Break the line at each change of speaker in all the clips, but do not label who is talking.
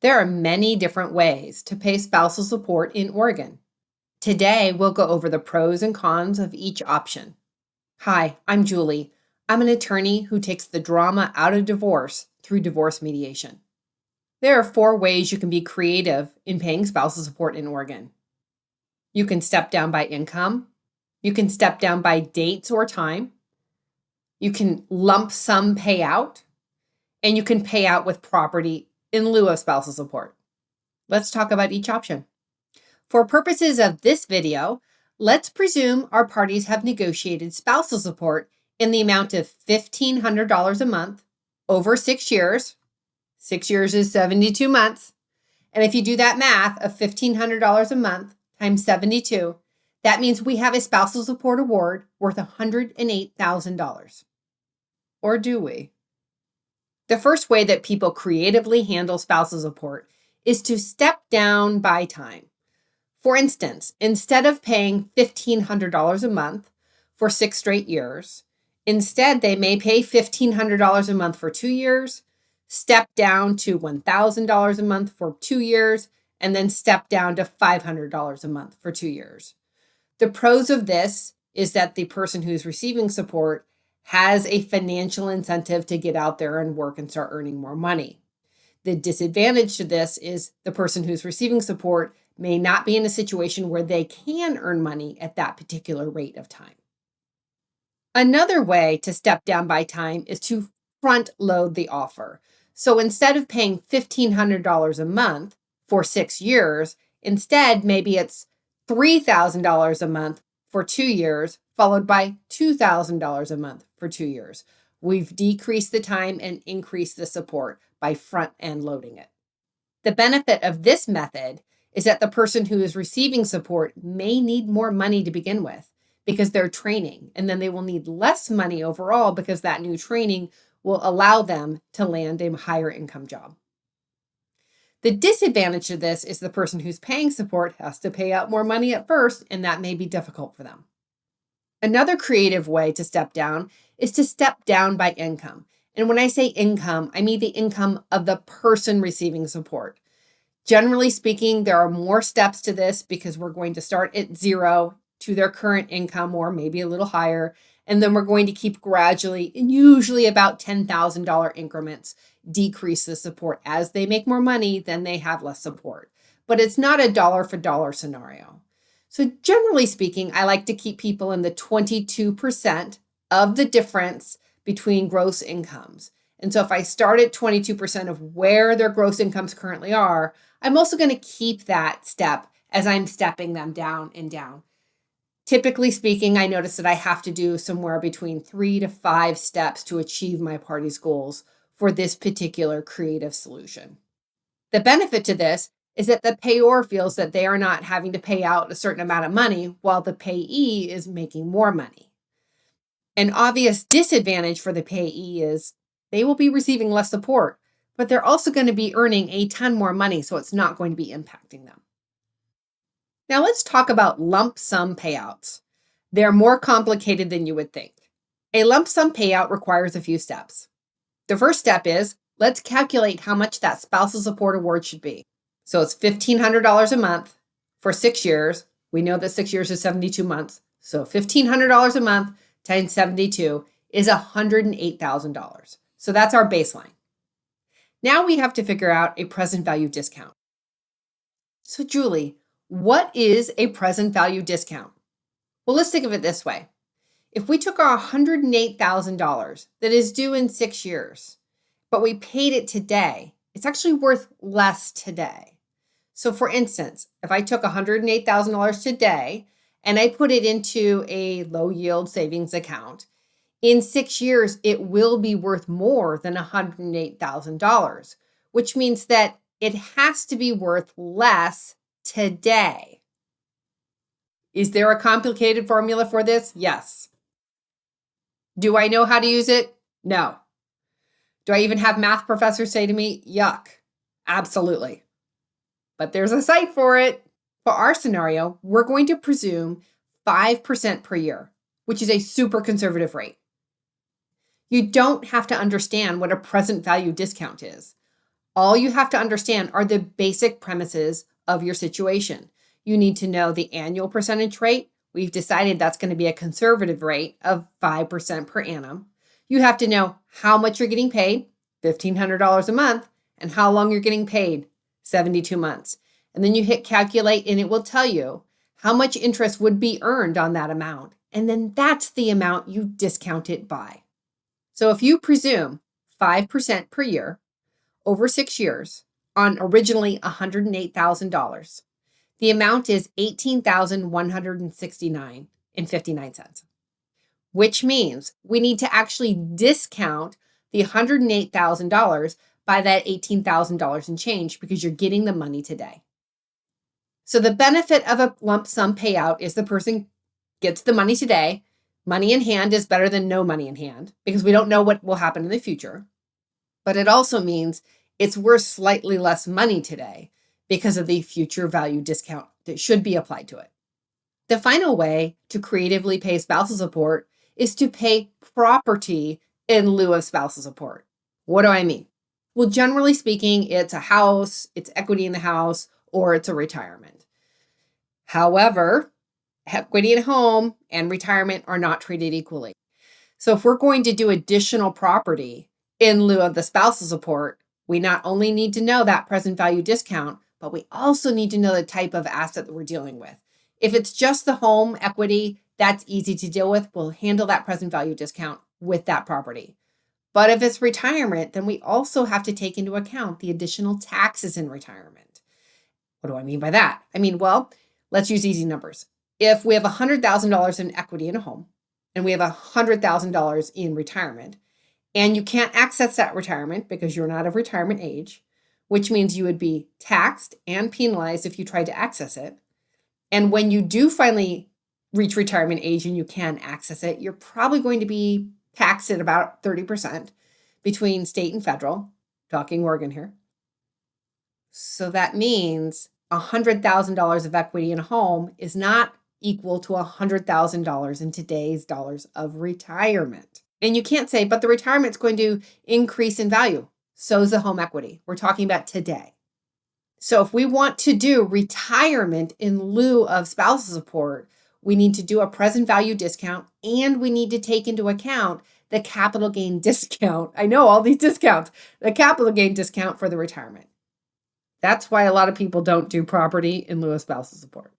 There are many different ways to pay spousal support in Oregon. Today, we'll go over the pros and cons of each option. Hi, I'm Julie. I'm an attorney who takes the drama out of divorce through divorce mediation. There are 4 ways you can be creative in paying spousal support in Oregon. You can step down by income. You can step down by dates or time. You can lump sum pay out. And you can pay out with property in lieu of spousal support. Let's talk about each option. For purposes of this video, let's presume our parties have negotiated spousal support in the amount of $1,500 a month over 6 years. 6 years is 72 months. And if you do that math of $1,500 a month times 72, that means we have a spousal support award worth $108,000. Or do we? The first way that people creatively handle spousal support is to step down by time. For instance, instead of paying $1,500 a month for 6 straight years, instead they may pay $1,500 a month for 2 years, step down to $1,000 a month for 2 years, and then step down to $500 a month for 2 years. The pros of this is that the person who's receiving support has a financial incentive to get out there and work and start earning more money. The disadvantage to this is the person who's receiving support may not be in a situation where they can earn money at that particular rate of time. Another way to step down by time is to front load the offer. So instead of paying $1,500 a month for 6 years, instead maybe it's $3,000 a month for 2 years, followed by $2,000 a month for 2 years. We've decreased the time and increased the support by front end loading it. The benefit of this method is that the person who is receiving support may need more money to begin with because they're training, and then they will need less money overall because that new training will allow them to land a higher income job. The disadvantage to this is the person who's paying support has to pay out more money at first, and that may be difficult for them. Another creative way to step down is to step down by income. And when I say income, I mean the income of the person receiving support. Generally speaking, there are more steps to this because we're going to start at 0 to their current income or maybe a little higher. And then we're going to keep gradually, and usually about $10,000 increments, decrease the support. As they make more money, then they have less support. But it's not a dollar for dollar scenario. So generally speaking, I like to keep people in the 22% of the difference between gross incomes. And so if I start at 22% of where their gross incomes currently are, I'm also going to keep that step as I'm stepping them down and down. Typically speaking, I notice that I have to do somewhere between 3 to 5 steps to achieve my party's goals for this particular creative solution. The benefit to this is that the payor feels that they are not having to pay out a certain amount of money while the payee is making more money. An obvious disadvantage for the payee is they will be receiving less support, but they're also going to be earning a ton more money, so it's not going to be impacting them. Now let's talk about lump sum payouts. They're more complicated than you would think. A lump sum payout requires a few steps. The first step is, let's calculate how much that spousal support award should be. So it's $1,500 a month for 6 years. We know that 6 years is 72 months. So $1,500 a month times 72 is $108,000. So that's our baseline. Now we have to figure out a present value discount. So Julie, what is a present value discount? Well, let's think of it this way. If we took our $108,000 that is due in 6 years, but we paid it today, it's actually worth less today. So for instance, if I took $108,000 today and I put it into a low yield savings account, in 6 years, it will be worth more than $108,000, which means that it has to be worth less today. Is there a complicated formula for this? Yes. Do I know how to use it? No. Do I even have math professors say to me, yuck? Absolutely. But there's a site for it. For our scenario, we're going to presume 5% per year, which is a super conservative rate. You don't have to understand what a present value discount is. All you have to understand are the basic premises of your situation. You need to know the annual percentage rate. We've decided that's going to be a conservative rate of 5% per annum. You have to know how much you're getting paid, $1,500 a month, and how long you're getting paid, 72 months. And then you hit calculate and it will tell you how much interest would be earned on that amount. And then that's the amount you discount it by. So if you presume 5% per year over 6 years on originally $108,000, the amount is $18,169.59, which means we need to actually discount the $108,000 by that $18,000 and change because you're getting the money today. So the benefit of a lump sum payout is the person gets the money today. Money in hand is better than no money in hand because we don't know what will happen in the future. But it also means it's worth slightly less money today because of the future value discount that should be applied to it. The final way to creatively pay spousal support is to pay property in lieu of spousal support. What do I mean? Well, generally speaking, it's a house, it's equity in the house, or it's a retirement. However, equity in home and retirement are not treated equally. So if we're going to do additional property in lieu of the spousal support, we not only need to know that present value discount, but we also need to know the type of asset that we're dealing with. If it's just the home equity, that's easy to deal with. We'll handle that present value discount with that property. But if it's retirement, then we also have to take into account the additional taxes in retirement. What do I mean by that? Well, let's use easy numbers. If we have $100,000 in equity in a home and we have $100,000 in retirement, and you can't access that retirement because you're not of retirement age, which means you would be taxed and penalized if you tried to access it. And when you do finally reach retirement age and you can access it, you're probably going to be taxed at about 30% between state and federal, talking Oregon here. So that means $100,000 of equity in a home is not equal to $100,000 in today's dollars of retirement. And you can't say, but the retirement's going to increase in value. So is the home equity. We're talking about today. So if we want to do retirement in lieu of spousal support, we need to do a present value discount and we need to take into account the capital gain discount. I know all these discounts, the capital gain discount for the retirement. That's why a lot of people don't do property in lieu of spousal support.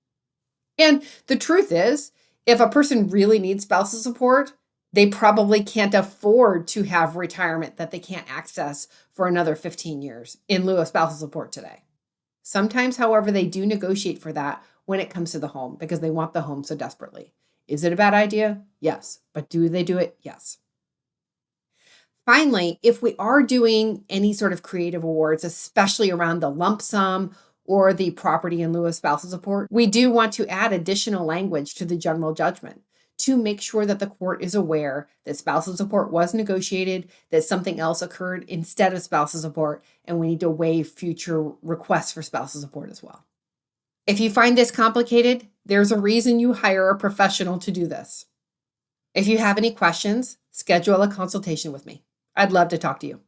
And the truth is, if a person really needs spousal support, they probably can't afford to have retirement that they can't access for another 15 years in lieu of spousal support today. Sometimes, however, they do negotiate for that when it comes to the home because they want the home so desperately. Is it a bad idea? Yes. But do they do it? Yes. Finally, if we are doing any sort of creative awards, especially around the lump sum or the property in lieu of spousal support, we do want to add additional language to the general judgment to make sure that the court is aware that spousal support was negotiated, that something else occurred instead of spousal support, and we need to waive future requests for spousal support as well. If you find this complicated, there's a reason you hire a professional to do this. If you have any questions, schedule a consultation with me. I'd love to talk to you.